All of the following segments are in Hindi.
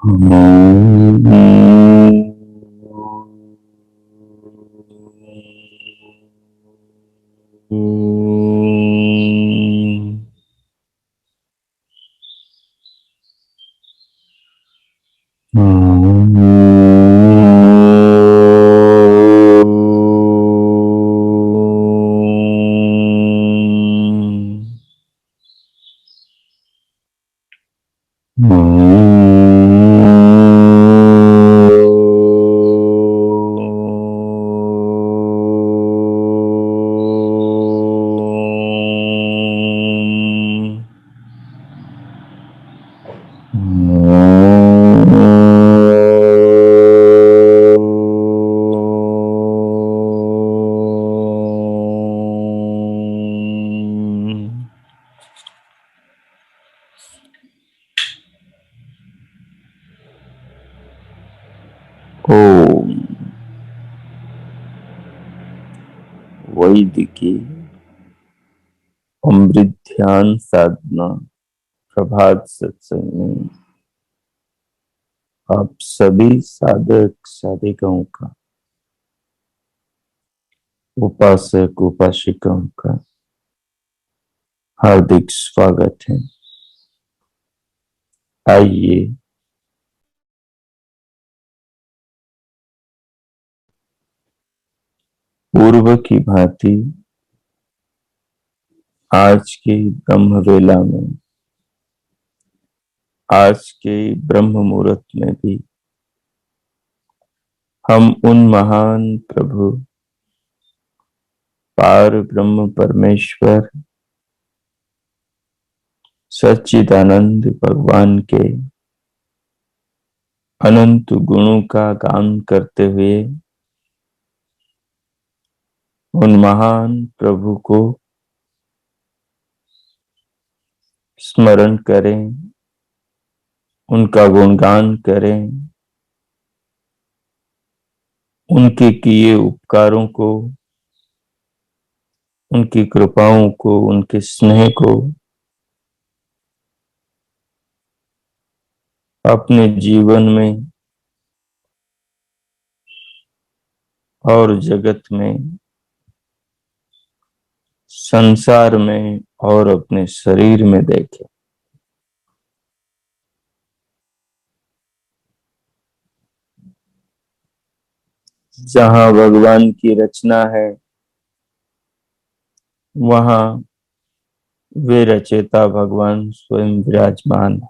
ओम वैदिकी अमृत ध्यान साधना प्रभात सत्संग में आप सभी साधक साधिकाओं का, उपासक उपासिकाओं का हार्दिक स्वागत है। आइए पूर्व की भांति आज की ब्रह्म वेला में, आज के ब्रह्म मुहूर्त में भी हम उन महान प्रभु पार ब्रह्म परमेश्वर सच्चिदानंद भगवान के अनंत गुणों का गान करते हुए उन महान प्रभु को स्मरण करें, उनका गुणगान करें, उनके किए उपकारों को, उनकी कृपाओं को, उनके स्नेह को अपने जीवन में और जगत में, संसार में और अपने शरीर में देखें। जहां भगवान की रचना है वहां वे रचयिता भगवान स्वयं विराजमान है।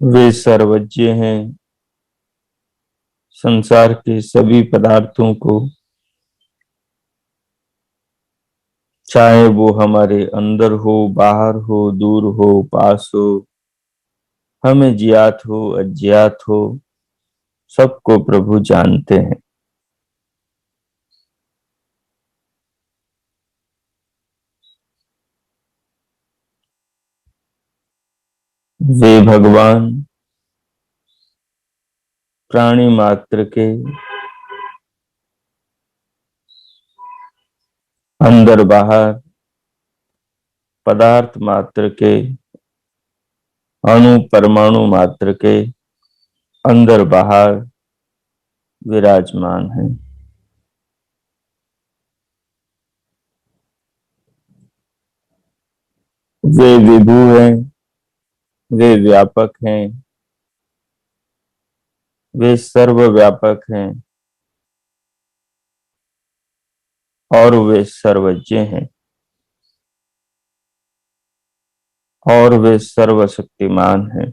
वे सर्वज्ञ हैं। संसार के सभी पदार्थों को, चाहे वो हमारे अंदर हो, बाहर हो, दूर हो, पास हो, हमें ज्ञात हो, अज्ञात हो, सबको प्रभु जानते हैं। वे भगवान प्राणी मात्र के अंदर बाहर, पदार्थ मात्र के, अणु परमाणु मात्र के अंदर बाहर विराजमान है। वे विभु हैं, वे व्यापक हैं, वे सर्वव्यापक हैं और वे सर्वज्ञ हैं और वे सर्वशक्तिमान हैं।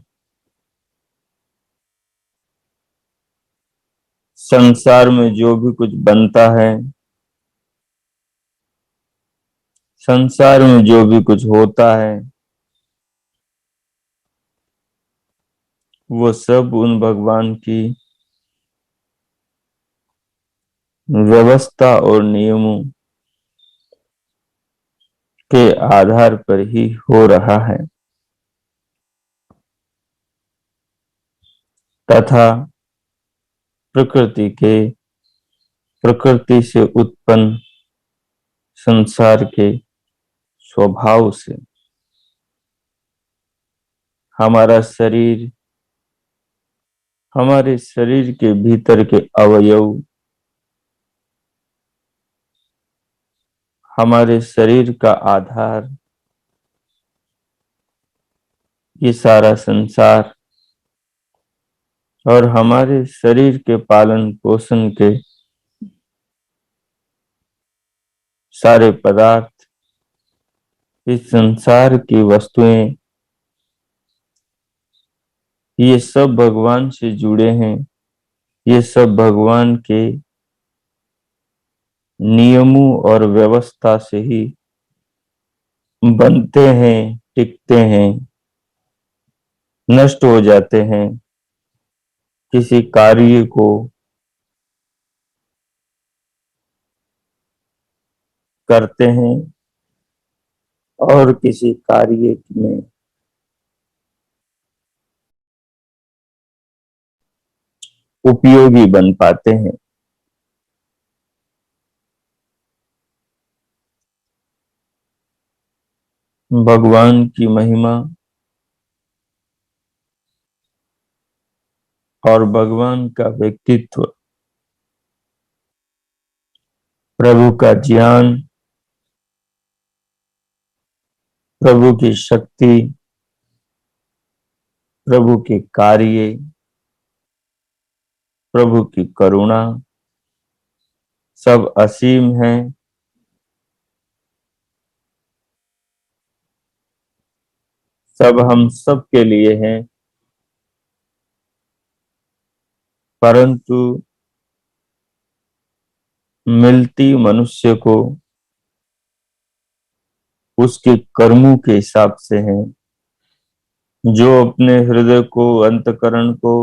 संसार में जो भी कुछ बनता है, संसार में जो भी कुछ होता है, वो सब उन भगवान की व्यवस्था और नियमों के आधार पर ही हो रहा है तथा प्रकृति से उत्पन्न संसार के स्वभाव से हमारा शरीर, हमारे शरीर के भीतर के अवयव, हमारे शरीर का आधार, ये सारा संसार और हमारे शरीर के पालन पोषण के सारे पदार्थ, इस संसार की वस्तुएं, ये सब भगवान से जुड़े हैं। ये सब भगवान के नियमों और व्यवस्था से ही बनते हैं, टिकते हैं, नष्ट हो जाते हैं। किसी कार्य को करते हैं और किसी कार्य में उपयोगी बन पाते हैं। भगवान की महिमा और भगवान का व्यक्तित्व, प्रभु का ज्ञान, प्रभु की शक्ति, प्रभु के कार्य, प्रभु की करुणा सब असीम है। सब हम सब के लिए हैं, परंतु मिलती मनुष्य को उसके कर्मों के हिसाब से है। जो अपने हृदय को, अंतकरण को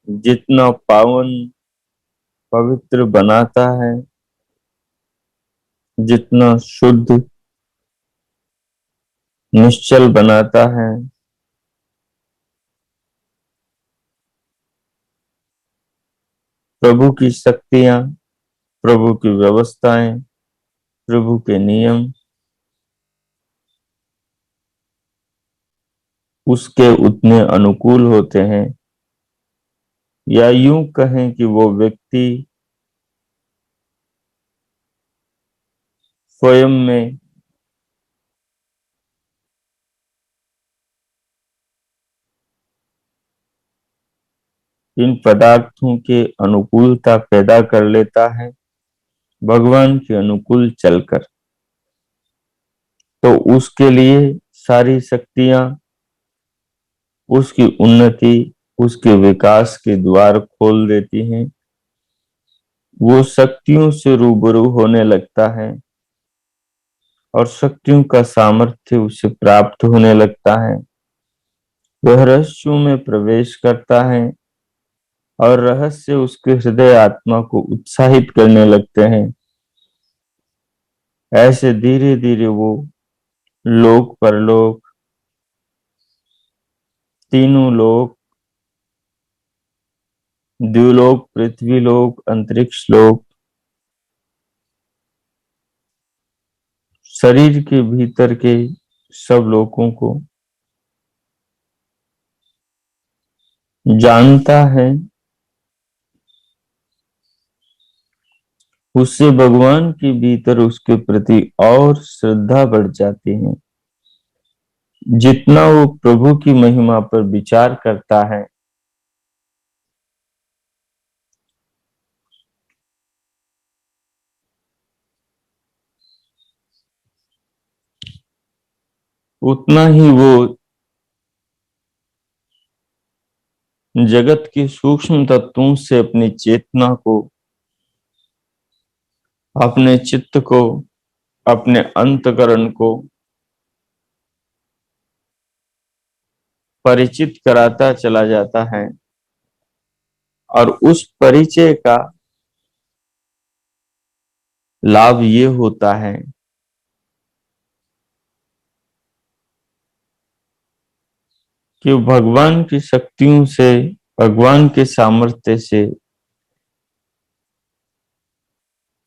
जितना पावन पवित्र बनाता है, जितना शुद्ध निश्चल बनाता है, प्रभु की शक्तियां, प्रभु की व्यवस्थाएं, प्रभु के नियम उसके उतने अनुकूल होते हैं। या यूं कहें कि वो व्यक्ति स्वयं में इन पदार्थों के अनुकूलता पैदा कर लेता है, भगवान के अनुकूल चलकर। तो उसके लिए सारी शक्तियां, उसकी उन्नति, उसके विकास के द्वार खोल देती हैं। वो शक्तियों से रूबरू होने लगता है और शक्तियों का सामर्थ्य उसे प्राप्त होने लगता है। वह रहस्यों में प्रवेश करता है और रहस्य उसके हृदय आत्मा को उत्साहित करने लगते हैं। ऐसे धीरे धीरे वो लोक परलोक, तीनों लोक, द्युलोक, पृथ्वी लोक, अंतरिक्ष लोक, शरीर के भीतर के सब लोगों को जानता है। उससे भगवान के भीतर उसके प्रति और श्रद्धा बढ़ जाती है। जितना वो प्रभु की महिमा पर विचार करता है, उतना ही वो जगत के सूक्ष्म तत्वों से अपनी चेतना को, अपने चित्त को, अपने अंतकरण को परिचित कराता चला जाता है। और उस परिचय का लाभ ये होता है कि भगवान की शक्तियों से, भगवान के सामर्थ्य से,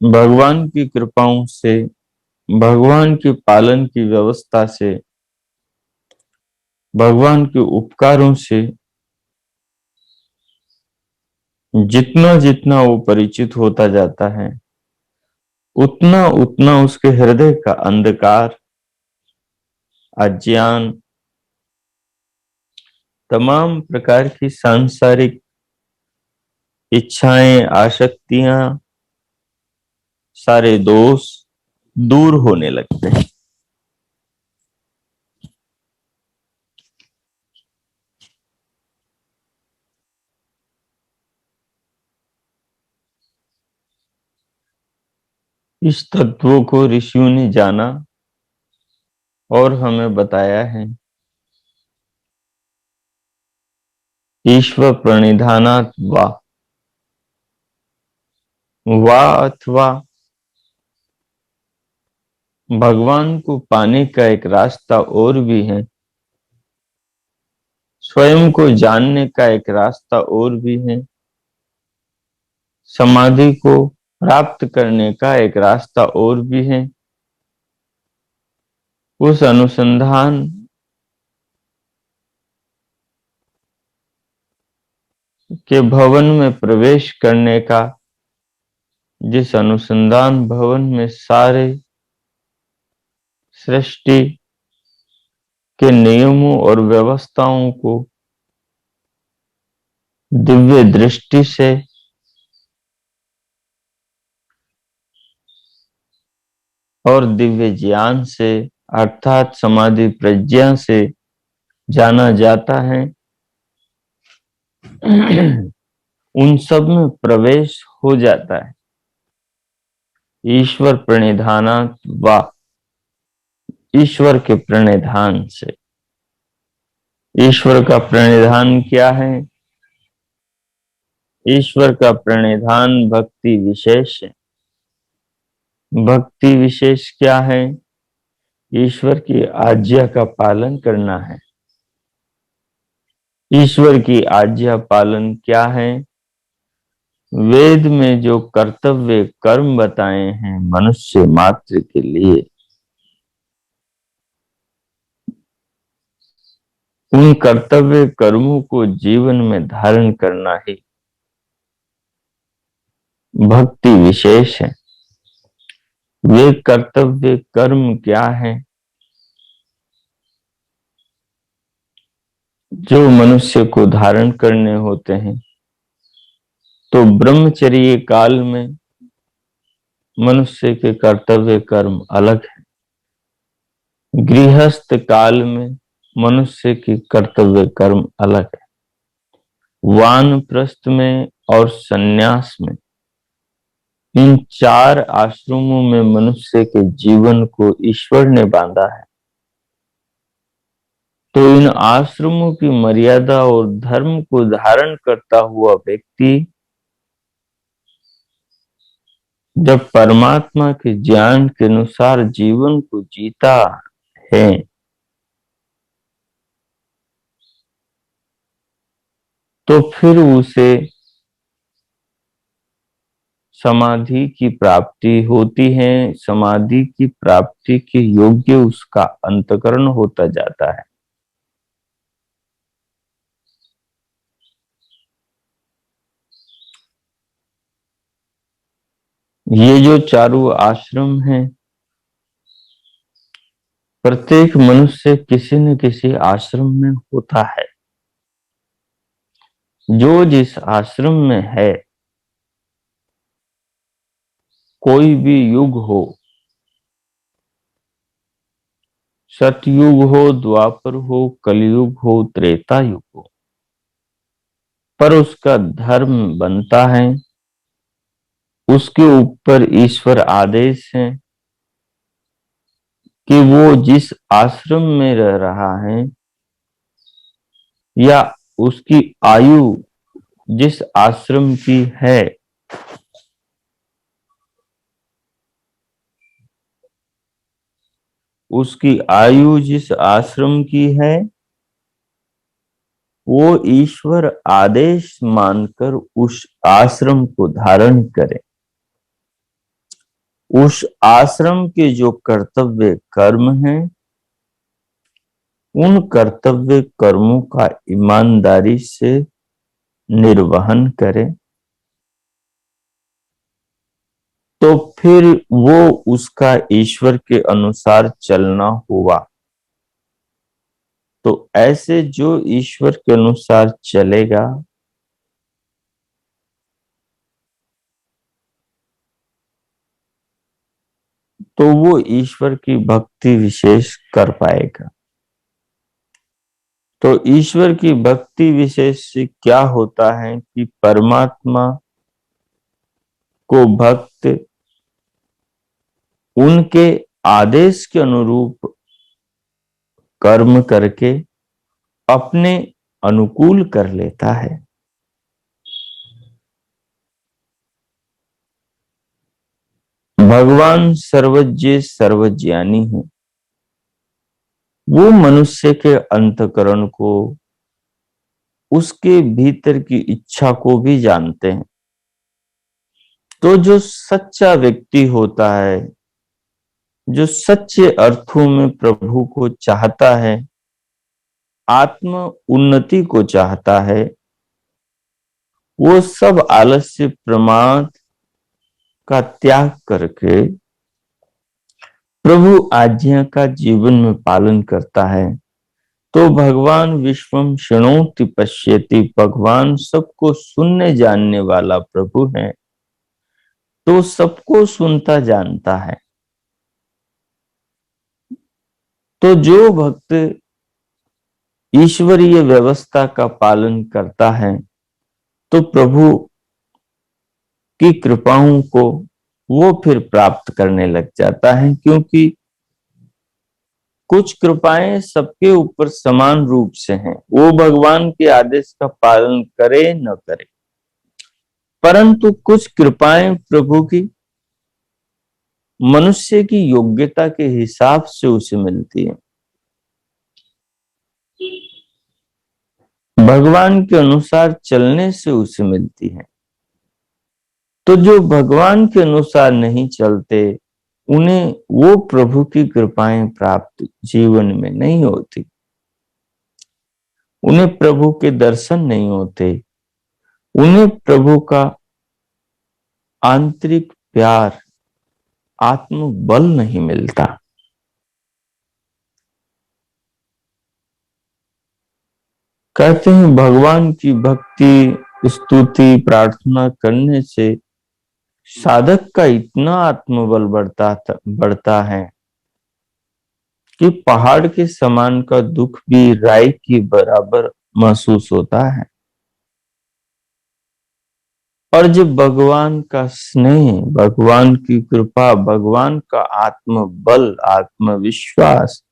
भगवान की कृपाओं से भगवान के पालन की व्यवस्था से, भगवान के उपकारों से जितना जितना वो परिचित होता जाता है, उतना उतना उसके हृदय का अंधकार, अज्ञान, तमाम प्रकार की सांसारिक इच्छाएं, आसक्तियां, सारे दोष दूर होने लगते हैं। इस तत्वों को ऋषियों ने जाना और हमें बताया है। ईश्वर प्रणिधानात् वा अथवा भगवान को पाने का एक रास्ता और भी है, स्वयं को जानने का एक रास्ता और भी है, समाधि को प्राप्त करने का एक रास्ता और भी है। उस अनुसंधान के भवन में प्रवेश करने का, जिस अनुसंधान भवन में सारे सृष्टि के नियमों और व्यवस्थाओं को दिव्य दृष्टि से और दिव्य ज्ञान से अर्थात समाधि प्रज्ञा से जाना जाता है, उन सब में प्रवेश हो जाता है। ईश्वर प्रणिधानात् वा, ईश्वर के प्रणिधान से। ईश्वर का प्रणिधान क्या है? ईश्वर का प्रणिधान भक्ति विशेष है। भक्ति विशेष क्या है? ईश्वर की आज्ञा का पालन करना है। ईश्वर की आज्ञा पालन क्या है? वेद में जो कर्तव्य कर्म बताए हैं मनुष्य मात्र के लिए, उन कर्तव्य कर्मों को जीवन में धारण करना ही भक्ति विशेष है। वे कर्तव्य कर्म क्या है जो मनुष्य को धारण करने होते हैं? तो ब्रह्मचर्य काल में मनुष्य के कर्तव्य कर्म अलग है, गृहस्थ काल में मनुष्य के कर्तव्य कर्म अलग है, वानप्रस्थ में और सन्यास में, इन 4 आश्रमों में मनुष्य के जीवन को ईश्वर ने बांधा है। तो इन आश्रमों की मर्यादा और धर्म को धारण करता हुआ व्यक्ति जब परमात्मा के ज्ञान के अनुसार जीवन को जीता है, तो फिर उसे समाधि की प्राप्ति होती है। समाधि की प्राप्ति के योग्य उसका अंतःकरण होता जाता है। ये जो चारों आश्रम हैं, प्रत्येक मनुष्य किसी न किसी आश्रम में होता है। जो जिस आश्रम में है, कोई भी युग हो, सतयुग हो, द्वापर हो, कलयुग हो, त्रेता युग हो, पर उसका धर्म बनता है, उसके ऊपर ईश्वर आदेश है कि वो जिस आश्रम में रह रहा है या उसकी आयु जिस आश्रम की है, उसकी आयु जिस आश्रम की है, वो ईश्वर आदेश मानकर उस आश्रम को धारण करे। उस आश्रम के जो कर्तव्य कर्म हैं, उन कर्तव्य कर्मों का ईमानदारी से निर्वहन करें, तो फिर वो उसका ईश्वर के अनुसार चलना हुआ। तो ऐसे जो ईश्वर के अनुसार चलेगा, तो वो ईश्वर की भक्ति विशेष कर पाएगा। तो ईश्वर की भक्ति विशेष से क्या होता है कि परमात्मा को भक्त उनके आदेश के अनुरूप कर्म करके अपने अनुकूल कर लेता है। भगवान सर्वज्ञ सर्वज्ञानी है। वो मनुष्य के अंतकरण को, उसके भीतर की इच्छा को भी जानते हैं। तो जो सच्चा व्यक्ति होता है, जो सच्चे अर्थों में प्रभु को चाहता है, आत्म उन्नति को चाहता है, वो सब आलस्य प्रमाद का त्याग करके प्रभु आज्ञा का जीवन में पालन करता है। तो भगवान विश्वम शृणोति पश्यति, भगवान सबको सुनने जानने वाला प्रभु है। तो सबको सुनता जानता है। तो जो भक्त ईश्वरीय व्यवस्था का पालन करता है, तो प्रभु की कृपाओं को वो फिर प्राप्त करने लग जाता है, क्योंकि कुछ कृपाएं सबके ऊपर समान रूप से हैं। वो भगवान के आदेश का पालन करे न करे, परंतु कुछ कृपाएं प्रभु की मनुष्य की योग्यता के हिसाब से उसे मिलती है। भगवान के अनुसार चलने से उसे मिलती है। तो जो भगवान के अनुसार नहीं चलते, उन्हें वो प्रभु की कृपाएं प्राप्त जीवन में नहीं होती। उन्हें प्रभु के दर्शन नहीं होते। उन्हें प्रभु का आंतरिक प्यार, आत्मबल नहीं मिलता। कहते हैं भगवान की भक्ति स्तुति प्रार्थना करने से साधक का इतना आत्मबल बढ़ता है कि पहाड़ के समान का दुख भी राई के बराबर महसूस होता है। और जब भगवान का स्नेह, भगवान की कृपा, भगवान का आत्मबल, आत्मविश्वास,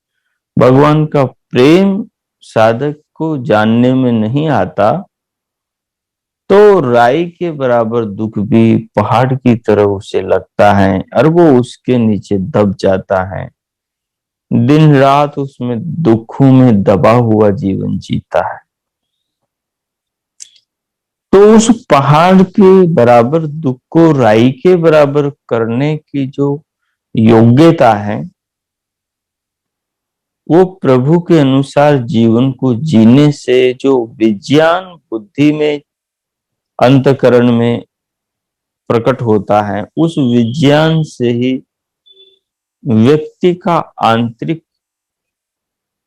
भगवान का प्रेम साधक को जानने में नहीं आता, तो राई के बराबर दुख भी पहाड़ की तरह उसे लगता है और वो उसके नीचे दब जाता है। दिन रात उसमें दुखों में दबा हुआ जीवन जीता है। तो उस पहाड़ के बराबर दुख को राई के बराबर करने की जो योग्यता है, वो प्रभु के अनुसार जीवन को जीने से जो विज्ञान बुद्धि में, अंतकरण में प्रकट होता है, उस विज्ञान से ही व्यक्ति का आंतरिक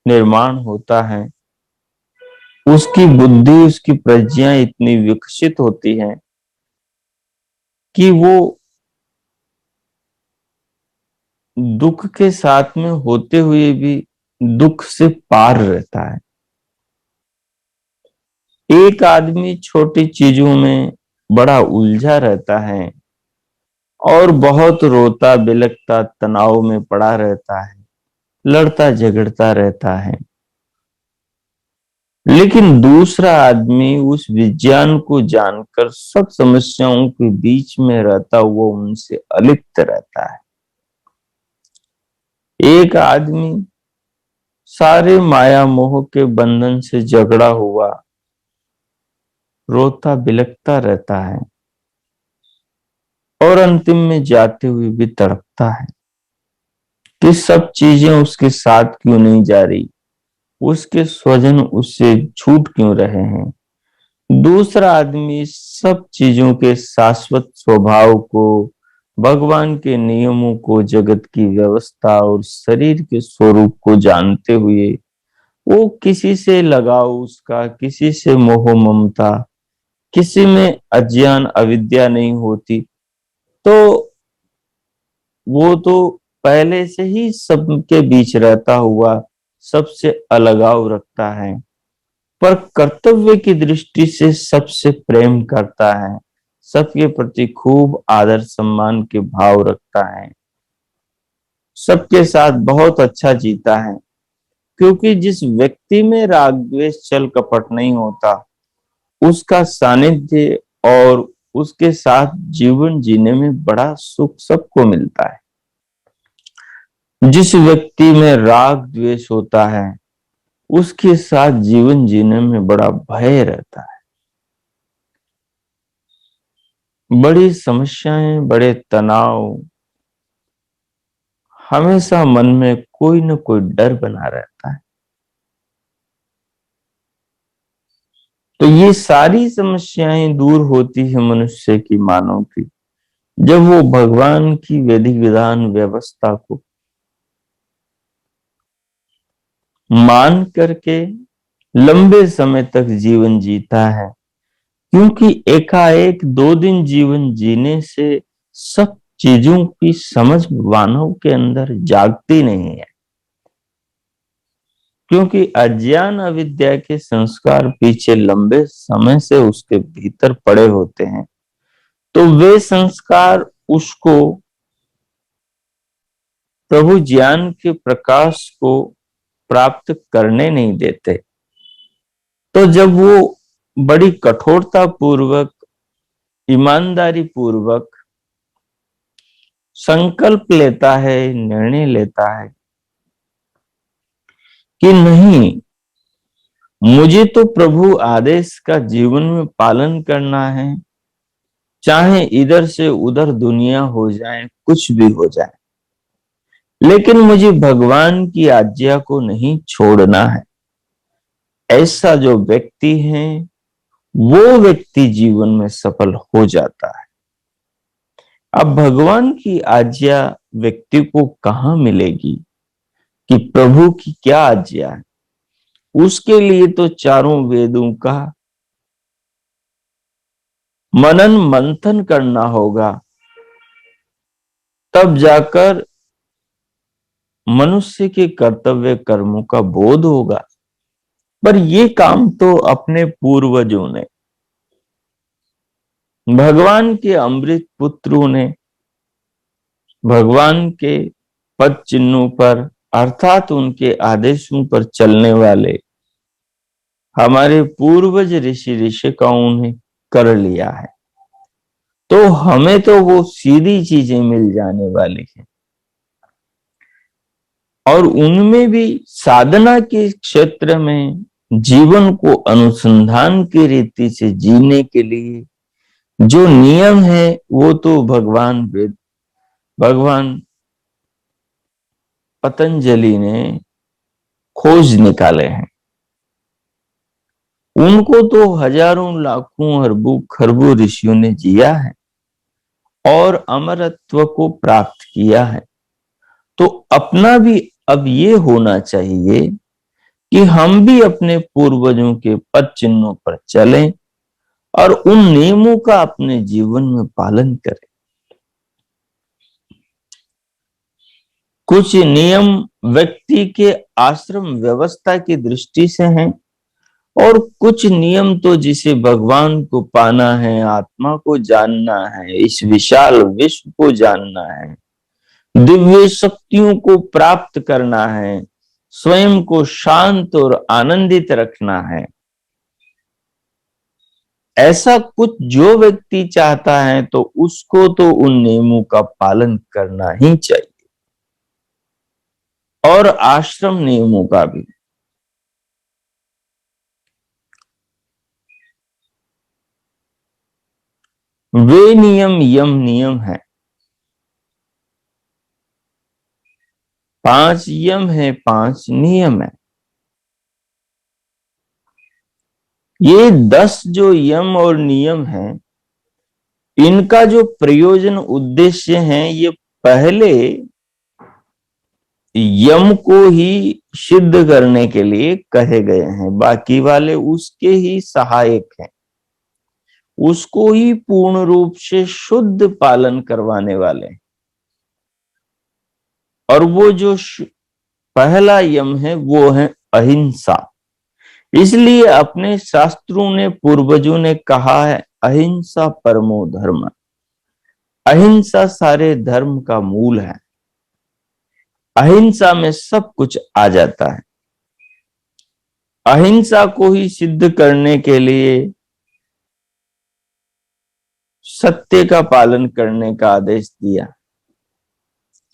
निर्माण होता है। उसकी बुद्धि, उसकी प्रज्ञा इतनी विकसित होती है कि वो दुख के साथ में होते हुए भी दुख से पार रहता है। एक आदमी छोटी चीजों में बड़ा उलझा रहता है और बहुत रोता बिलखता तनाव में पड़ा रहता है, लड़ता झगड़ता रहता है। लेकिन दूसरा आदमी उस विज्ञान को जानकर सब समस्याओं के बीच में रहता हुआ उनसे अलिप्त रहता है। एक आदमी सारे माया मोह के बंधन से झगड़ा हुआ रोता बिलखता रहता है, और अंतिम में जाते हुए भी तड़पता है कि सब चीजें उसके साथ क्यों नहीं जा रही, उसके स्वजन उससे छूट क्यों रहे हैं। दूसरा आदमी सब चीजों के शाश्वत स्वभाव को, भगवान के नियमों को, जगत की व्यवस्था और शरीर के स्वरूप को जानते हुए वो किसी से लगाव उसका, किसी से मोह ममता, किसी में अज्ञान अविद्या नहीं होती, तो वो तो पहले से ही सबके बीच रहता हुआ सबसे अलगाव रखता है, पर कर्तव्य की दृष्टि से सबसे प्रेम करता है, सबके प्रति खूब आदर सम्मान के भाव रखता है, सबके साथ बहुत अच्छा जीता है। क्योंकि जिस व्यक्ति में राग द्वेष छल कपट नहीं होता, उसका सानिध्य और उसके साथ जीवन जीने में बड़ा सुख सबको मिलता है। जिस व्यक्ति में राग द्वेष होता है, उसके साथ जीवन जीने में बड़ा भय रहता है, बड़ी समस्याएं, बड़े तनाव, हमेशा मन में कोई न कोई डर बना रहता है। तो ये सारी समस्याएं दूर होती है मनुष्य की, मानव की, जब वो भगवान की विधि विधान व्यवस्था को मान करके लंबे समय तक जीवन जीता है। क्योंकि एकाएक 2 दिन जीवन जीने से सब चीजों की समझ मानव के अंदर जागती नहीं है। क्योंकि अज्ञान अविद्या के संस्कार पीछे लंबे समय से उसके भीतर पड़े होते हैं, तो वे संस्कार उसको प्रभु ज्ञान के प्रकाश को प्राप्त करने नहीं देते। तो जब वो बड़ी कठोरता पूर्वक, ईमानदारी पूर्वक संकल्प लेता है, निर्णय लेता है कि नहीं, मुझे तो प्रभु आदेश का जीवन में पालन करना है, चाहे इधर से उधर दुनिया हो जाए, कुछ भी हो जाए, लेकिन मुझे भगवान की आज्ञा को नहीं छोड़ना है। ऐसा जो व्यक्ति है, वो व्यक्ति जीवन में सफल हो जाता है। अब भगवान की आज्ञा व्यक्ति को कहाँ मिलेगी, कि प्रभु की क्या आज्ञा है? उसके लिए तो चारों वेदों का मनन मंथन करना होगा, तब जाकर मनुष्य के कर्तव्य कर्मों का बोध होगा। पर ये काम तो अपने पूर्वजों ने, भगवान के अमृत पुत्रों ने, भगवान के पद चिन्हों पर अर्थात उनके आदेशों पर चलने वाले हमारे पूर्वज ऋषि ऋषिकाओं ने कर लिया है। तो हमें तो वो सीधी चीजें मिल जाने वाली है। और उनमें भी साधना के क्षेत्र में जीवन को अनुसंधान की रीति से जीने के लिए जो नियम है, वो तो भगवान पतंजलि ने खोज निकाले हैं। उनको तो हजारों लाखों अरबों खरबों ऋषियों ने जिया है और अमरत्व को प्राप्त किया है। तो अपना भी अब ये होना चाहिए कि हम भी अपने पूर्वजों के पद चिन्हों पर चलें और उन नियमों का अपने जीवन में पालन करें। कुछ नियम व्यक्ति के आश्रम व्यवस्था की दृष्टि से हैं, और कुछ नियम तो जिसे भगवान को पाना है, आत्मा को जानना है, इस विशाल विश्व को जानना है, दिव्य शक्तियों को प्राप्त करना है, स्वयं को शांत और आनंदित रखना है, ऐसा कुछ जो व्यक्ति चाहता है तो उसको तो उन नियमों का पालन करना ही चाहिए, और आश्रम नियमों का भी। वे नियम यम नियम है। 5 यम है, 5 नियम है। ये 10 जो यम और नियम है, इनका जो प्रयोजन उद्देश्य है, ये पहले यम को ही सिद्ध करने के लिए कहे गए हैं। बाकी वाले उसके ही सहायक हैं, उसको ही पूर्ण रूप से शुद्ध पालन करवाने वाले हैं। और वो जो पहला यम है वो है अहिंसा। इसलिए अपने शास्त्रों ने, पूर्वजों ने कहा है, अहिंसा परमो धर्म। अहिंसा सारे धर्म का मूल है। अहिंसा में सब कुछ आ जाता है। अहिंसा को ही सिद्ध करने के लिए सत्य का पालन करने का आदेश दिया,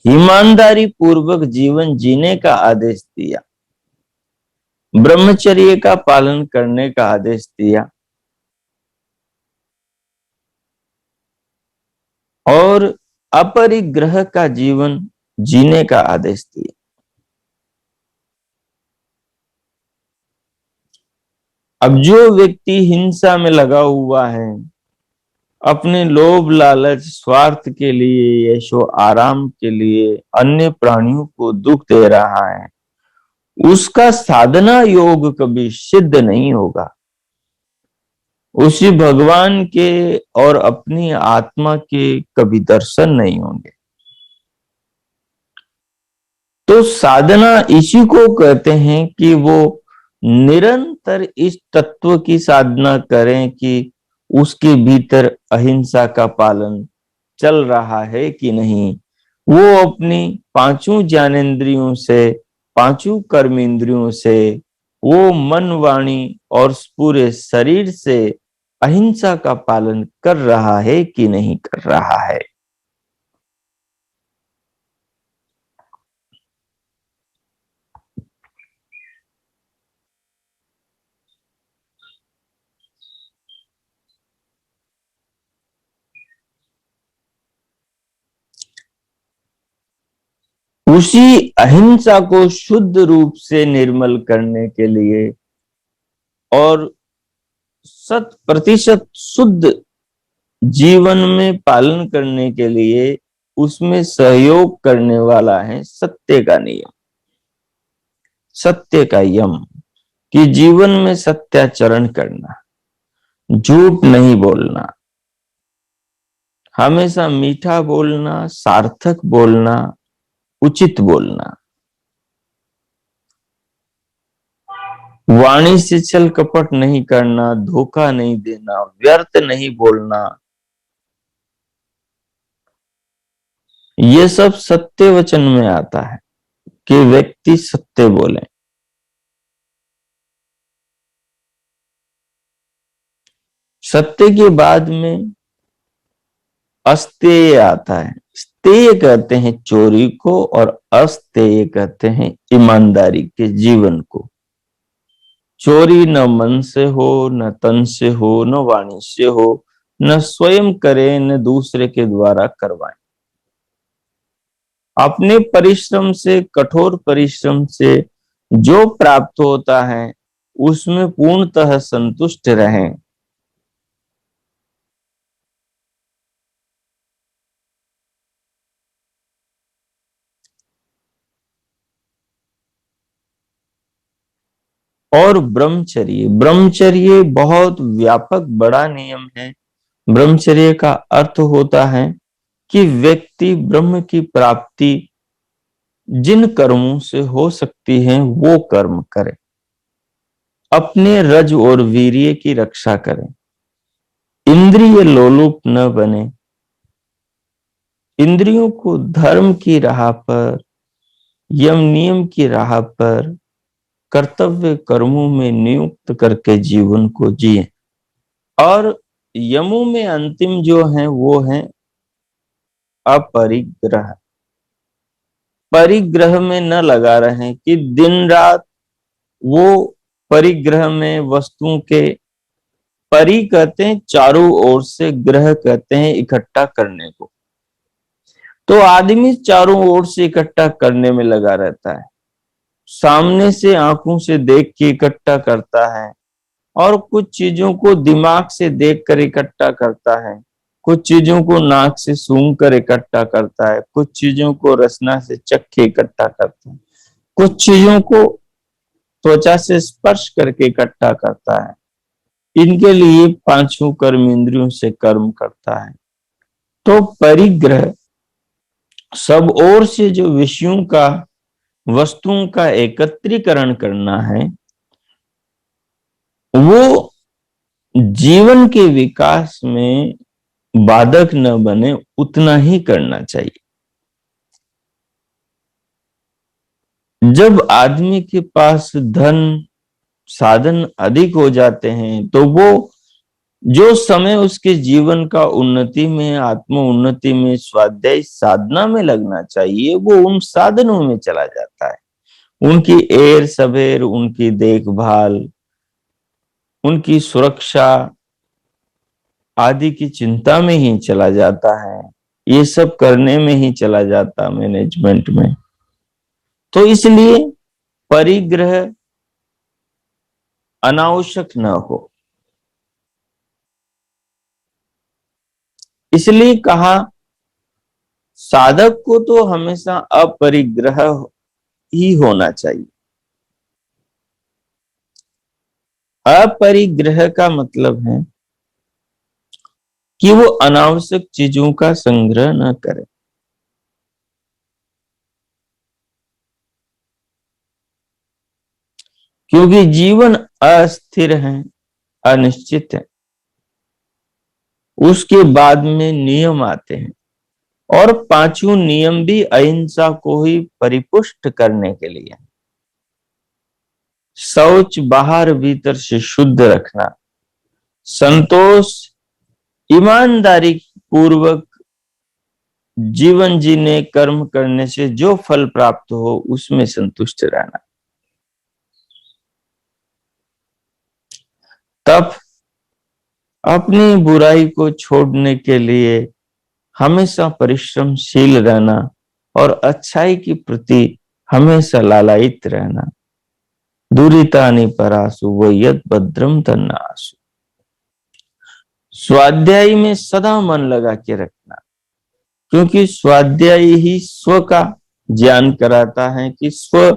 ईमानदारी पूर्वक जीवन जीने का आदेश दिया, ब्रह्मचर्य का पालन करने का आदेश दिया, और अपरिग्रह का जीवन जीने का आदेश दिया। अब जो व्यक्ति हिंसा में लगा हुआ है, अपने लोभ लालच स्वार्थ के लिए, यशो आराम के लिए अन्य प्राणियों को दुख दे रहा है, उसका साधना योग कभी सिद्ध नहीं होगा। उसी भगवान के और अपनी आत्मा के कभी दर्शन नहीं होंगे। तो साधना इसी को कहते हैं कि वो निरंतर इस तत्व की साधना करें कि उसके भीतर अहिंसा का पालन चल रहा है कि नहीं। वो अपनी पांचों ज्ञानेंद्रियों से, पांचों कर्मेंद्रियों से, वो मन वाणी और पूरे शरीर से अहिंसा का पालन कर रहा है कि नहीं कर रहा है। उसी अहिंसा को शुद्ध रूप से निर्मल करने के लिए और 100% शुद्ध जीवन में पालन करने के लिए उसमें सहयोग करने वाला है सत्य का नियम, सत्य का यम, कि जीवन में सत्याचरण करना, झूठ नहीं बोलना, हमेशा मीठा बोलना, सार्थक बोलना, उचित बोलना, वाणी से छल कपट नहीं करना, धोखा नहीं देना, व्यर्थ नहीं बोलना। ये सब सत्य वचन में आता है कि व्यक्ति सत्य बोले। सत्य के बाद में अस्तेय आता है। स्तेय कहते हैं चोरी को और अस्तेय कहते हैं ईमानदारी के जीवन को। चोरी न मन से हो, न तन से हो, न वाणी से हो, न स्वयं करे, न दूसरे के द्वारा करवाए। अपने परिश्रम से, कठोर परिश्रम से जो प्राप्त होता है उसमें पूर्णतः संतुष्ट रहें। और ब्रह्मचर्य, ब्रह्मचर्य बहुत व्यापक बड़ा नियम है। ब्रह्मचर्य का अर्थ होता है कि व्यक्ति ब्रह्म की प्राप्ति जिन कर्मों से हो सकती है वो कर्म करे, अपने रज और वीर्य की रक्षा करें, इंद्रिय लोलुप न बने, इंद्रियों को धर्म की राह पर, यम नियम की राह पर, कर्तव्य कर्मों में नियुक्त करके जीवन को जिए। और यमों में अंतिम जो है वो है अपरिग्रह। परिग्रह में न लगा रहे कि दिन रात वो परिग्रह में वस्तुओं के परि कहते हैं चारों ओर से, ग्रह कहते हैं इकट्ठा करने को। तो आदमी चारों ओर से इकट्ठा करने में लगा रहता है, सामने से आंखों से देख के इकट्ठा करता है, और कुछ चीजों को दिमाग से देख कर इकट्ठा करता है, कुछ चीजों को नाक से सूंघ कर इकट्ठा करता है, कुछ चीजों को रसना से चख के इकट्ठा करता है, कुछ चीजों को त्वचा से स्पर्श करके इकट्ठा करता है। इनके लिए पांचों कर्म इंद्रियों से कर्म करता है। तो परिग्रह सब ओर से जो विषयों का, वस्तुओं का एकत्रीकरण करना है, वो जीवन के विकास में बाधक न बने उतना ही करना चाहिए। जब आदमी के पास धन साधन अधिक हो जाते हैं तो वो जो समय उसके जीवन का उन्नति में, आत्म उन्नति में, स्वाध्याय साधना में लगना चाहिए, वो उन साधनों में चला जाता है। उनकी एर सवेर, उनकी देखभाल, उनकी सुरक्षा आदि की चिंता में ही चला जाता है, ये सब करने में ही चला जाता, मैनेजमेंट में। तो इसलिए परिग्रह अनावश्यक न हो, इसलिए कहा साधक को तो हमेशा अपरिग्रह ही होना चाहिए। अपरिग्रह का मतलब है कि वो अनावश्यक चीजों का संग्रह न करे। क्योंकि जीवन अस्थिर है, अनिश्चित है, उसके बाद में नियम आते हैं, और पांचों नियम भी अहिंसा को ही परिपुष्ट करने के लिए। शौच बाहर भीतर से शुद्ध रखना, संतोष ईमानदारी पूर्वक जीवन जीने, कर्म करने से जो फल प्राप्त हो उसमें संतुष्ट रहना। तब अपनी बुराई को छोड़ने के लिए हमेशा परिश्रमशील रहना और अच्छाई के प्रति हमेशा लालायित रहना। दुरितानि परासु वो यद भद्रम तन्नासु। स्वाध्याय में सदा मन लगा के रखना, क्योंकि स्वाध्याय ही स्व का ज्ञान कराता है कि स्व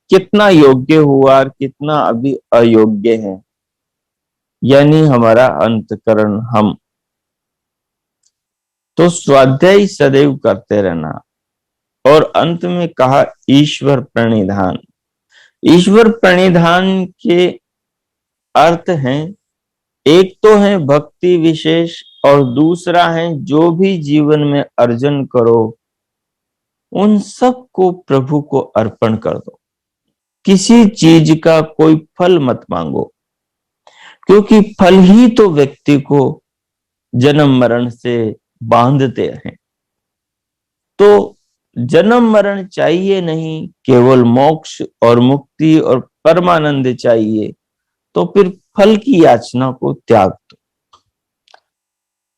कितना योग्य हुआ और कितना अभी अयोग्य है, यानी हमारा अंतकरण, हम। तो स्वाध्याय सदैव करते रहना। और अंत में कहा ईश्वर प्रणिधान। ईश्वर प्रणिधान के अर्थ हैं, एक तो है भक्ति विशेष, और दूसरा है जो भी जीवन में अर्जन करो उन सब को प्रभु को अर्पण कर दो। किसी चीज का कोई फल मत मांगो, क्योंकि फल ही तो व्यक्ति को जन्म मरण से बांधते हैं। तो जन्म मरण चाहिए नहीं, केवल मोक्ष और मुक्ति और परमानंद चाहिए, तो फिर फल की याचना को त्याग दो,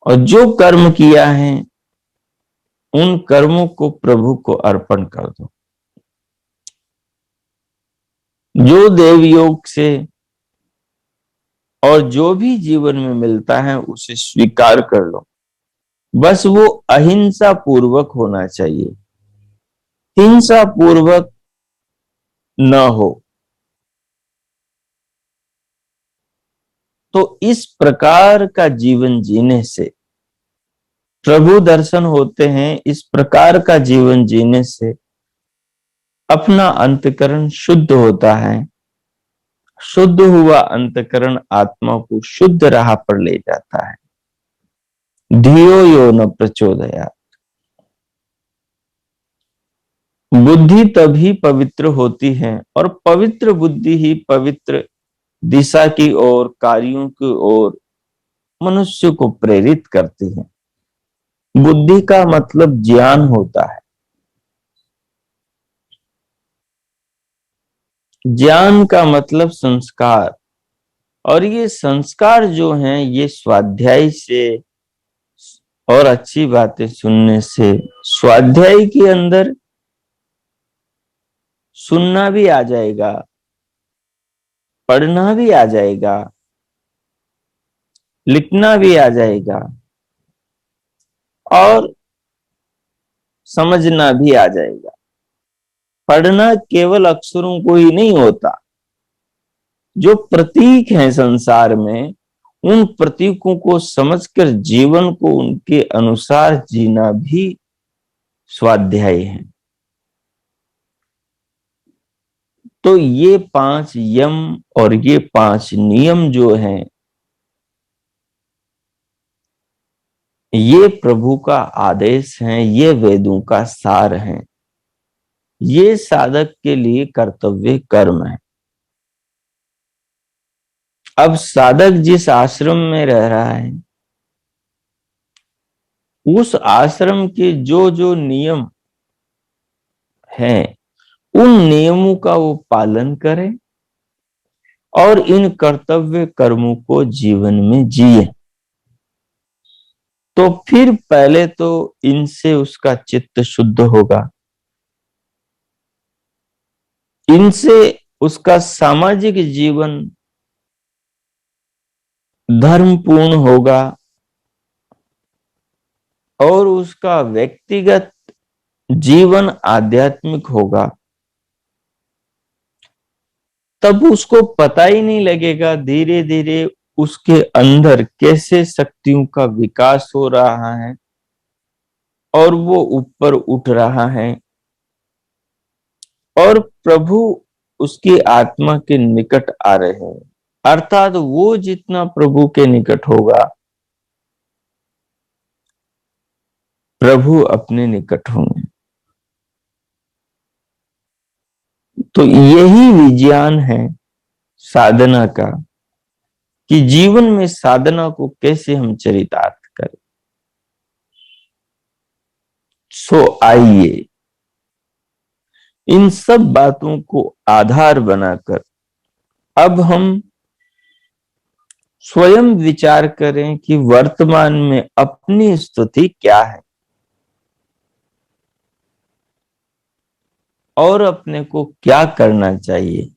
और जो कर्म किया है उन कर्मों को प्रभु को अर्पण कर दो। जो देव योग से और जो भी जीवन में मिलता है उसे स्वीकार कर लो, बस वो अहिंसा पूर्वक होना चाहिए, हिंसा पूर्वक न हो। तो इस प्रकार का जीवन जीने से प्रभु दर्शन होते हैं। इस प्रकार का जीवन जीने से अपना अंतकरण शुद्ध होता है। शुद्ध हुआ अंतकरण आत्मा को शुद्ध राह पर ले जाता है। धियो यो न प्रचोदयात्। बुद्धि तभी पवित्र होती है, और पवित्र बुद्धि ही पवित्र दिशा की ओर, कार्यों की ओर मनुष्य को प्रेरित करती है। बुद्धि का मतलब ज्ञान होता है। ज्ञान का मतलब संस्कार। और ये संस्कार जो हैं ये स्वाध्याय से और अच्छी बातें सुनने से, स्वाध्याय के अंदर सुनना भी आ जाएगा, पढ़ना भी आ जाएगा, लिखना भी आ जाएगा और समझना भी आ जाएगा। पढ़ना केवल अक्षरों को ही नहीं होता, जो प्रतीक हैं संसार में उन प्रतीकों को समझकर जीवन को उनके अनुसार जीना भी स्वाध्याय है। तो ये 5 यम और ये 5 नियम जो हैं, ये प्रभु का आदेश है, ये वेदों का सार है, ये साधक के लिए कर्तव्य कर्म है। अब साधक जिस आश्रम में रह रहा है, उस आश्रम के जो जो नियम हैं, उन नियमों का वो पालन करे और इन कर्तव्य कर्मों को जीवन में जिए। तो फिर पहले तो इनसे उसका चित्त शुद्ध होगा, इनसे उसका सामाजिक जीवन धर्मपूर्ण होगा और उसका व्यक्तिगत जीवन आध्यात्मिक होगा। तब उसको पता ही नहीं लगेगा धीरे धीरे उसके अंदर कैसे शक्तियों का विकास हो रहा है और वो ऊपर उठ रहा है और प्रभु उसकी आत्मा के निकट आ रहे हैं। अर्थात वो जितना प्रभु के निकट होगा, प्रभु अपने निकट होंगे। तो यही विज्ञान है साधना का, कि जीवन में साधना को कैसे हम चरितार्थ करें। सो आइए इन सब बातों को आधार बनाकर अब हम स्वयं विचार करें कि वर्तमान में अपनी स्थिति क्या है और अपने को क्या करना चाहिए।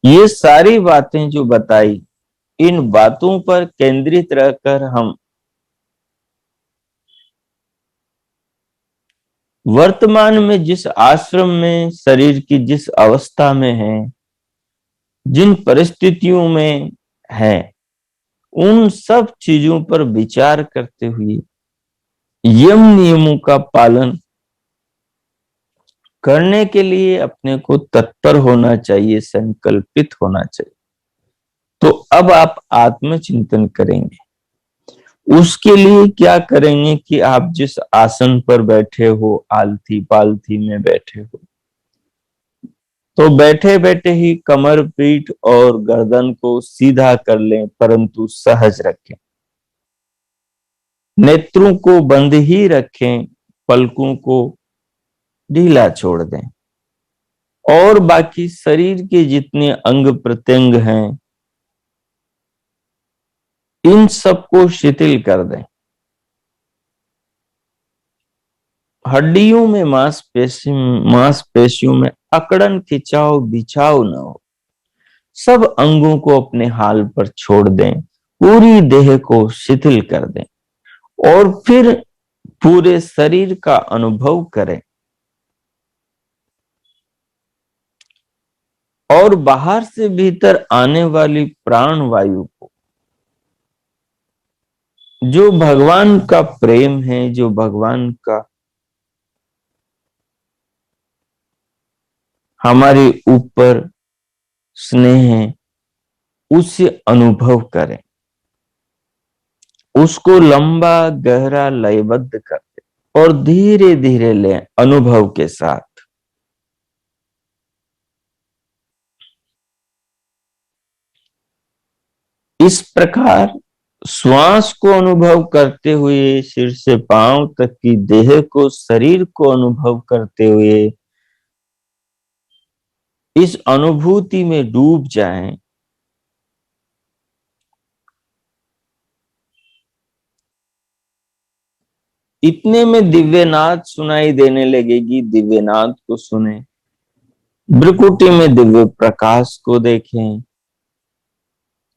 ये सारी बातें जो बताई, इन बातों पर केंद्रित रहकर हम वर्तमान में जिस आश्रम में शरीर की जिस अवस्था में है, जिन परिस्थितियों में है, उन सब चीजों पर विचार करते हुए यम नियमों का पालन करने के लिए अपने को तत्पर होना चाहिए, संकल्पित होना चाहिए। तो अब आप आत्मचिंतन करेंगे। उसके लिए क्या करेंगे कि आप जिस आसन पर बैठे हो, आलथी पालथी में बैठे हो, तो बैठे बैठे ही कमर, पीठ और गर्दन को सीधा कर लें, परंतु सहज रखें। नेत्रों को बंद ही रखें, पलकों को ढीला छोड़ दें और बाकी शरीर के जितने अंग प्रत्यंग हैं, इन सबको शिथिल कर दें। हड्डियों में मांसपेशियों में अकड़न, खिंचाव, बिछाव न हो। सब अंगों को अपने हाल पर छोड़ दें, पूरी देह को शिथिल कर दें और फिर पूरे शरीर का अनुभव करें और बाहर से भीतर आने वाली प्राण वायु को, जो भगवान का प्रेम है, जो भगवान का हमारे ऊपर स्नेह है, उसे अनुभव करें। उसको लंबा गहरा लयबद्ध करें और धीरे धीरे लें अनुभव के साथ। इस प्रकार श्वास को अनुभव करते हुए, सिर से पांव तक की देह को, शरीर को अनुभव करते हुए इस अनुभूति में डूब जाएं इतने में दिव्यनाद सुनाई देने लगेगी। दिव्यनाद को सुने, भ्रुकुटी में दिव्य प्रकाश को देखें,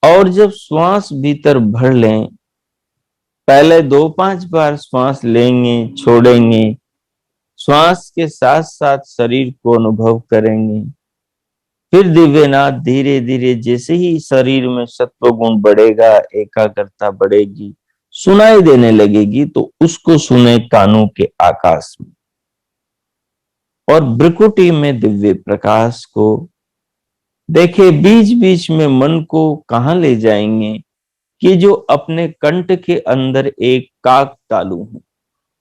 और जब श्वास भीतर भर लें, पहले 2-5 बार श्वास लेंगे, छोड़ेंगे, श्वास के साथ साथ शरीर को अनुभव करेंगे। फिर दिव्यनाद धीरे धीरे, जैसे ही शरीर में सत्व गुण बढ़ेगा, एकाग्रता बढ़ेगी, सुनाई देने लगेगी, तो उसको सुने कानों के आकाश में। और भ्रुकुटी में दिव्य प्रकाश को देखे। बीच बीच में मन को कहां ले जाएंगे कि जो अपने कंठ के अंदर एक काक तालु है,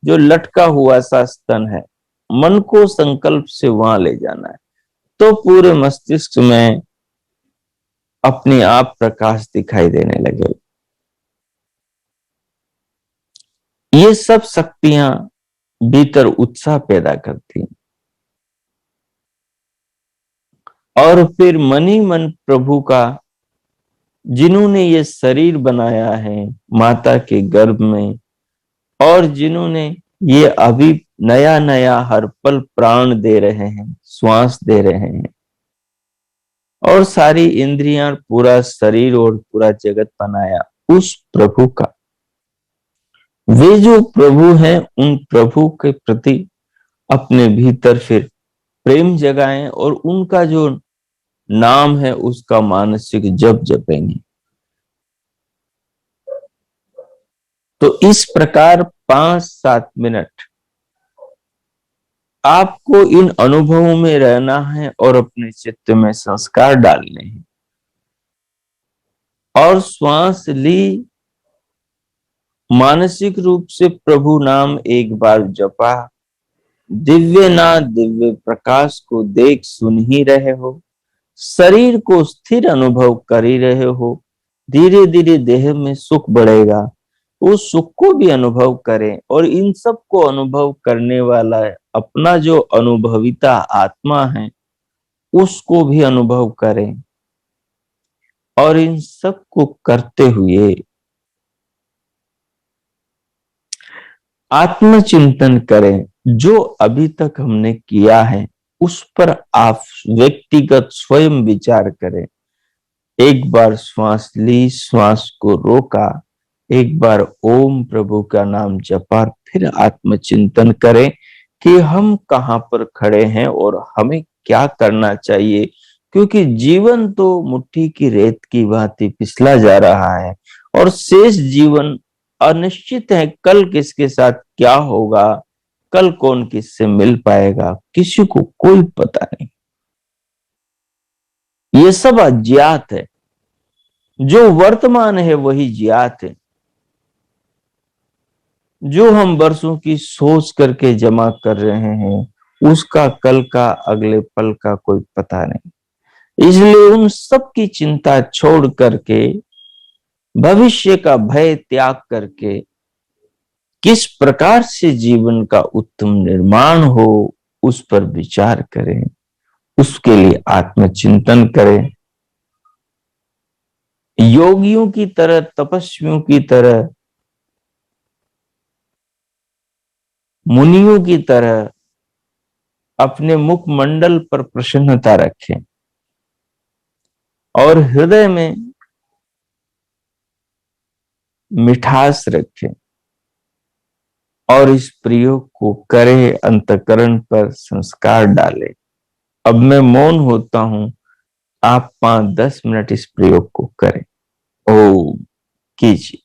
जो लटका हुआ सा स्तन है, मन को संकल्प से वहां ले जाना है, तो पूरे मस्तिष्क में अपने आप प्रकाश दिखाई देने लगे। ये सब शक्तियां भीतर उत्साह पैदा करती हैं। और फिर मन ही मन प्रभु का, जिन्होंने ये शरीर बनाया है माता के गर्भ में, और जिन्होंने ये अभी नया नया हर पल प्राण दे रहे हैं, श्वास दे रहे हैं, और सारी इंद्रियां, पूरा शरीर और पूरा जगत बनाया उस प्रभु का। वे जो प्रभु हैं, उन प्रभु के प्रति अपने भीतर फिर प्रेम जगाएं, और उनका जो नाम है उसका मानसिक जप जपेंगे। तो इस प्रकार 5-7 मिनट आपको इन अनुभवों में रहना है और अपने चित्त में संस्कार डालने हैं। और श्वास ली, मानसिक रूप से प्रभु नाम एक बार जपा, दिव्य नाद दिव्य प्रकाश को देख सुन ही रहे हो, शरीर को स्थिर अनुभव कर ही रहे हो। धीरे धीरे देह में सुख बढ़ेगा, उस सुख को भी अनुभव करें, और इन सब को अनुभव करने वाला अपना जो अनुभविता आत्मा है उसको भी अनुभव करें। और इन सब को करते हुए आत्मचिंतन करें। जो अभी तक हमने किया है उस पर आप व्यक्तिगत स्वयं विचार करें। एक बार श्वास ली, श्वास को रोका, एक बार ओम प्रभु का नाम जपा, फिर आत्मचिंतन करें कि हम कहां पर खड़े हैं और हमें क्या करना चाहिए। क्योंकि जीवन तो मुट्ठी की रेत की भांति फिसला जा रहा है, और शेष जीवन अनिश्चित है। कल किसके साथ क्या होगा, कल कौन किससे मिल पाएगा, किसी को कोई पता नहीं। ये सब अज्ञात है। जो वर्तमान है वही ज्ञात है। जो हम वर्षों की सोच करके जमा कर रहे हैं उसका कल का, अगले पल का कोई पता नहीं। इसलिए उन सब की चिंता छोड़ करके, भविष्य का भय त्याग करके, किस प्रकार से जीवन का उत्तम निर्माण हो उस पर विचार करें, उसके लिए आत्मचिंतन करें। योगियों की तरह, तपस्वियों की तरह, मुनियों की तरह अपने मुखमंडल पर प्रसन्नता रखें, और हृदय में मिठास रखें, और इस प्रयोग को करें, अंतकरण पर संस्कार डालें। अब मैं मौन होता हूं, आप 5-10 मिनट इस प्रयोग को करें। ओम कीजिए।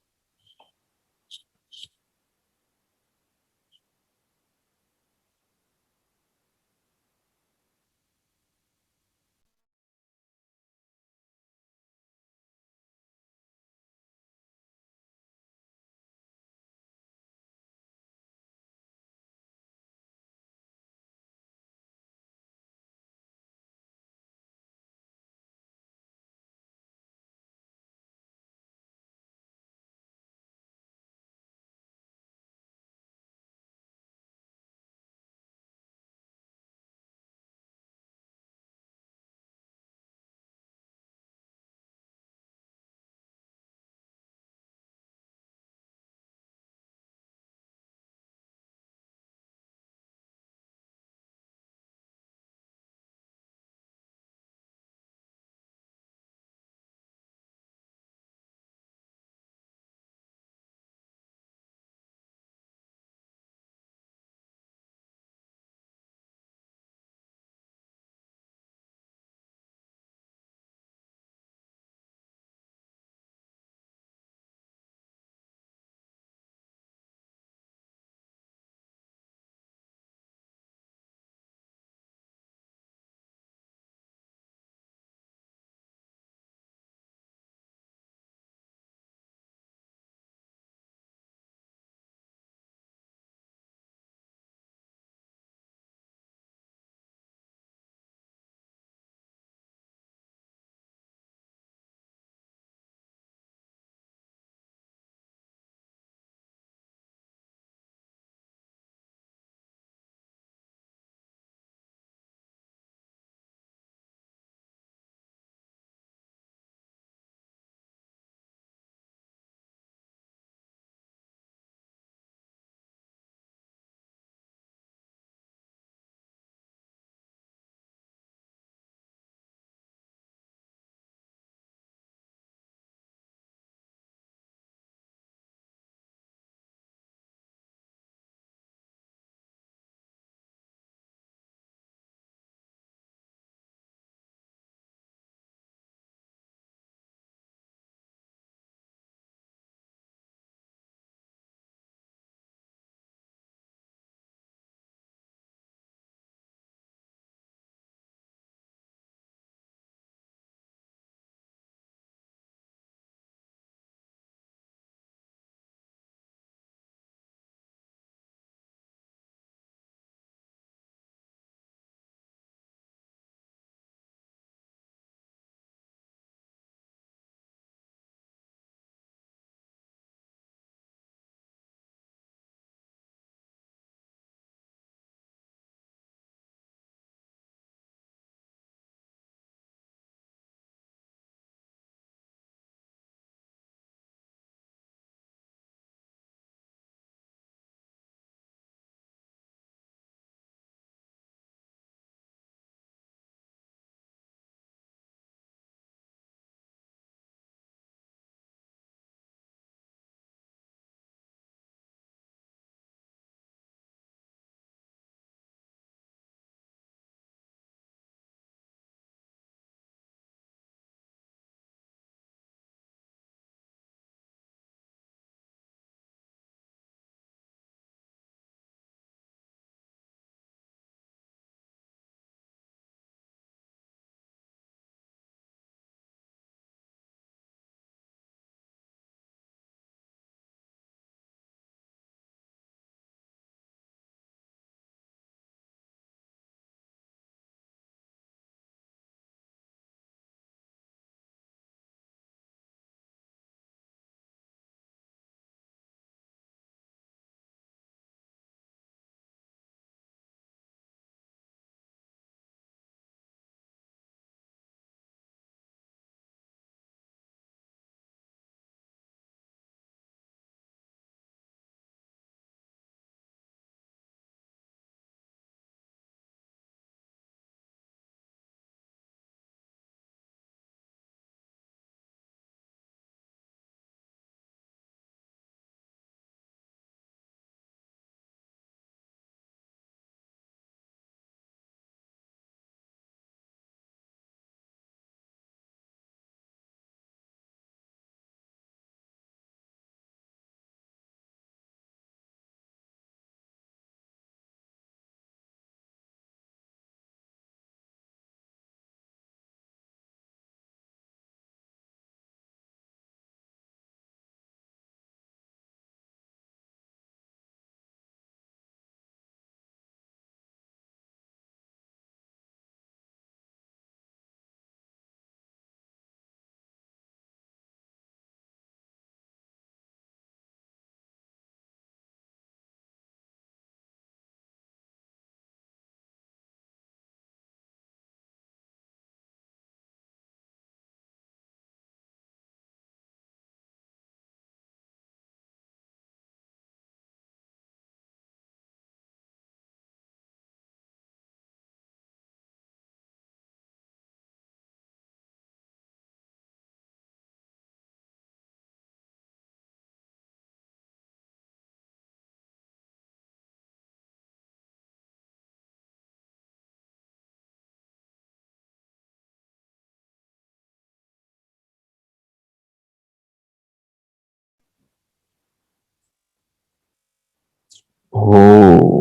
हो।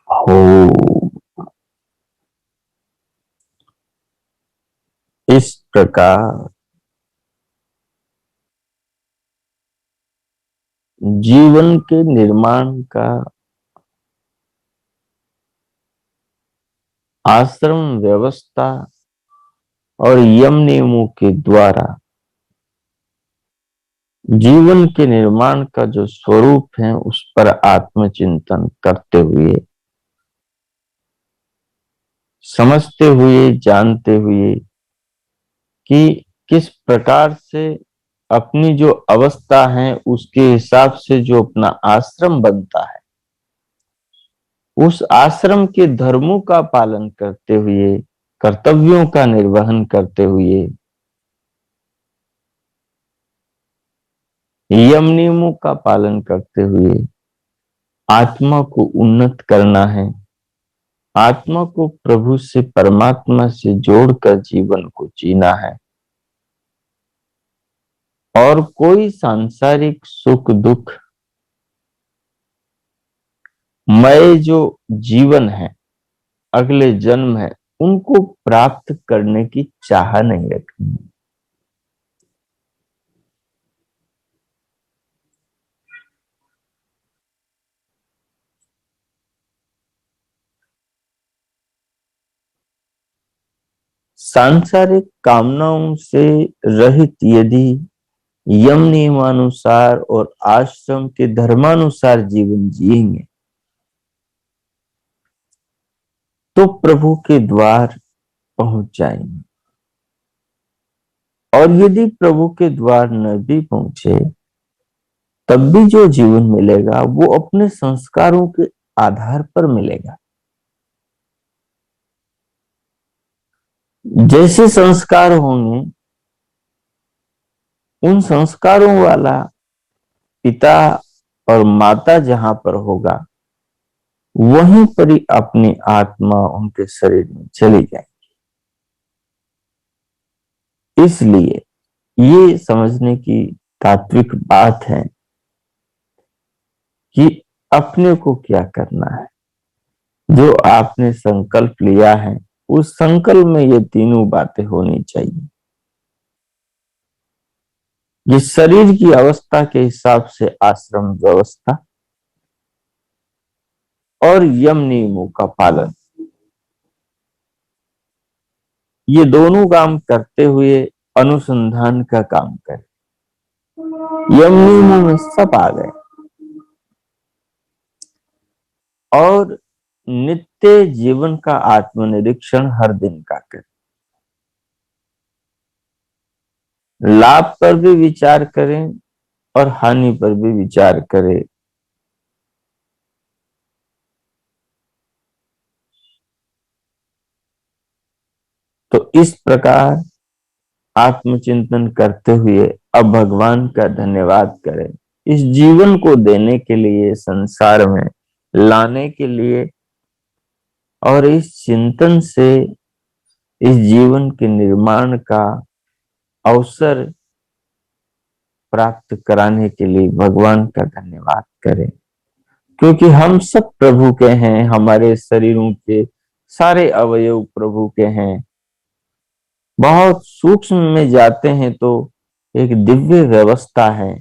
हो। इस प्रकार जीवन के निर्माण का आश्रम व्यवस्था और यम नियमों के द्वारा जीवन के निर्माण का जो स्वरूप है उस पर आत्मचिंतन करते हुए, समझते हुए, जानते हुए कि किस प्रकार से अपनी जो अवस्था है उसके हिसाब से जो अपना आश्रम बनता है, उस आश्रम के धर्मों का पालन करते हुए, कर्तव्यों का निर्वहन करते हुए, यम नियमों का पालन करते हुए आत्मा को उन्नत करना है। आत्मा को प्रभु से, परमात्मा से जोड़कर जीवन को जीना है। और कोई सांसारिक सुख दुख मय जो जीवन है, अगले जन्म है, उनको प्राप्त करने की चाह नहीं रखनी। सांसारिक कामनाओं से रहित यदि यम नियमानुसार और आश्रम के धर्मानुसार जीवन जिएंगे तो प्रभु के द्वार पहुंच जाएंगे। और यदि प्रभु के द्वार न भी पहुंचे तब भी जो जीवन मिलेगा वो अपने संस्कारों के आधार पर मिलेगा। जैसे संस्कार होंगे उन संस्कारों वाला पिता और माता जहां पर होगा वहीं पर ही अपनी आत्मा उनके शरीर में चली जाए। इसलिए ये समझने की तात्विक बात है कि अपने को क्या करना है। जो आपने संकल्प लिया है उस संकल्प में ये तीनों बातें होनी चाहिए। ये शरीर की अवस्था के हिसाब से आश्रम व्यवस्था और यम नियमों का पालन, ये दोनों काम करते हुए अनुसंधान का काम करें। यम नियमों में सब आ गए। और नित्य जीवन का आत्मनिरीक्षण हर दिन का करें। लाभ पर भी विचार करें और हानि पर भी विचार करें। तो इस प्रकार आत्मचिंतन करते हुए अब भगवान का धन्यवाद करें, इस जीवन को देने के लिए, संसार में लाने के लिए और इस चिंतन से इस जीवन के निर्माण का अवसर प्राप्त कराने के लिए भगवान का धन्यवाद करें। क्योंकि हम सब प्रभु के हैं, हमारे शरीरों के सारे अवयव प्रभु के हैं। बहुत सूक्ष्म में जाते हैं तो एक दिव्य व्यवस्था है।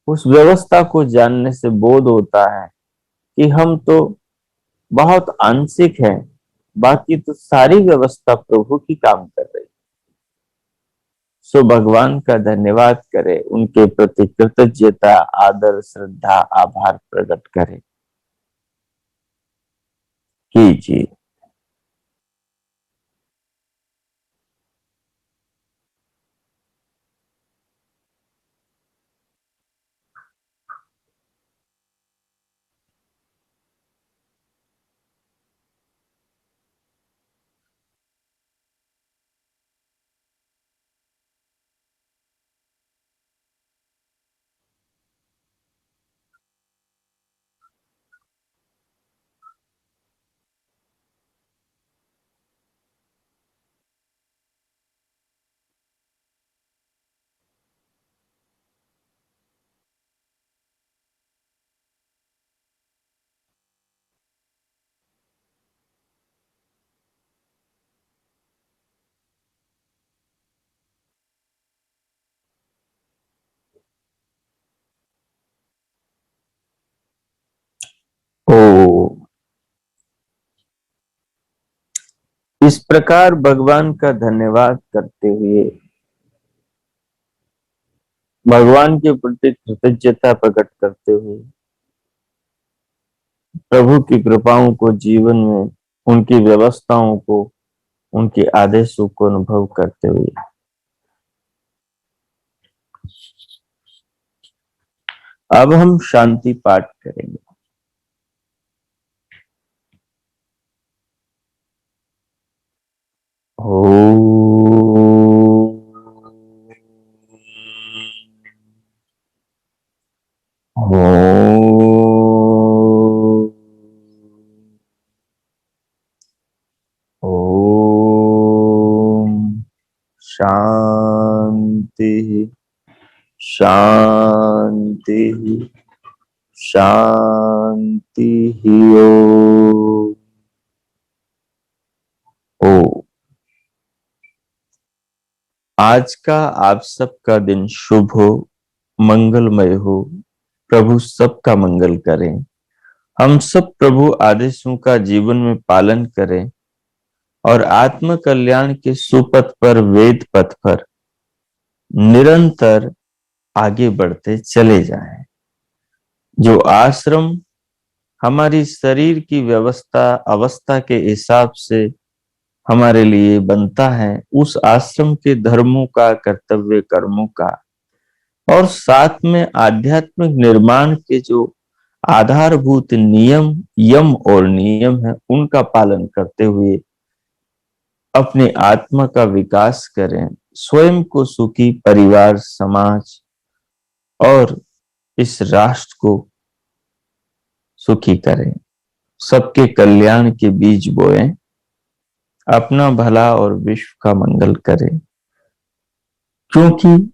उस व्यवस्था को जानने से बोध होता है कि हम तो बहुत आंशिक हैं, बाकी तो सारी व्यवस्था प्रभु की काम कर रही। सो भगवान का धन्यवाद करें, उनके प्रति कृतज्ञता, आदर, श्रद्धा, आभार प्रकट करें। कीजिए। ओ इस प्रकार भगवान का धन्यवाद करते हुए, भगवान के प्रति कृतज्ञता प्रकट करते हुए, प्रभु की कृपाओं को जीवन में, उनकी व्यवस्थाओं को, उनके आदेशों को अनुभव करते हुए अब हम शांति पाठ करेंगे। शांति शांति शांति ओ आज का आप सबका दिन शुभ हो, मंगलमय हो। प्रभु सबका मंगल करें। हम सब प्रभु आदेशों का जीवन में पालन करें और आत्म कल्याण के सुपथ पर, वेद पथ पर निरंतर आगे बढ़ते चले जाएं। जो आश्रम हमारी शरीर की व्यवस्था अवस्था के हिसाब से हमारे लिए बनता है, उस आश्रम के धर्मों का, कर्तव्य कर्मों का और साथ में आध्यात्मिक निर्माण के जो आधारभूत नियम, यम और नियम है, उनका पालन करते हुए अपने आत्मा का विकास करें, स्वयं को सुखी, परिवार, समाज और इस राष्ट्र को सुखी करें। सबके कल्याण के बीज बोएं, अपना भला और विश्व का मंगल करें, क्योंकि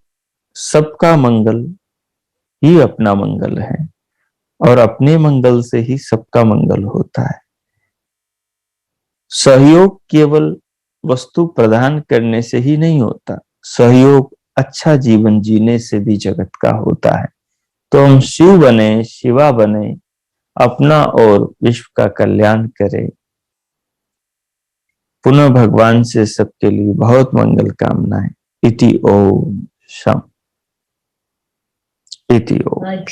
सबका मंगल ही अपना मंगल है और अपने मंगल से ही सबका मंगल होता है। सहयोग केवल वस्तु प्रदान करने से ही नहीं होता, सहयोग अच्छा जीवन जीने से भी जगत का होता है। तो हम शिव बने, शिवा बने, अपना और विश्व का कल्याण करें। पुनः भगवान से सबके लिए बहुत मंगल कामनाएं। इति ओम शाम। इति ओम।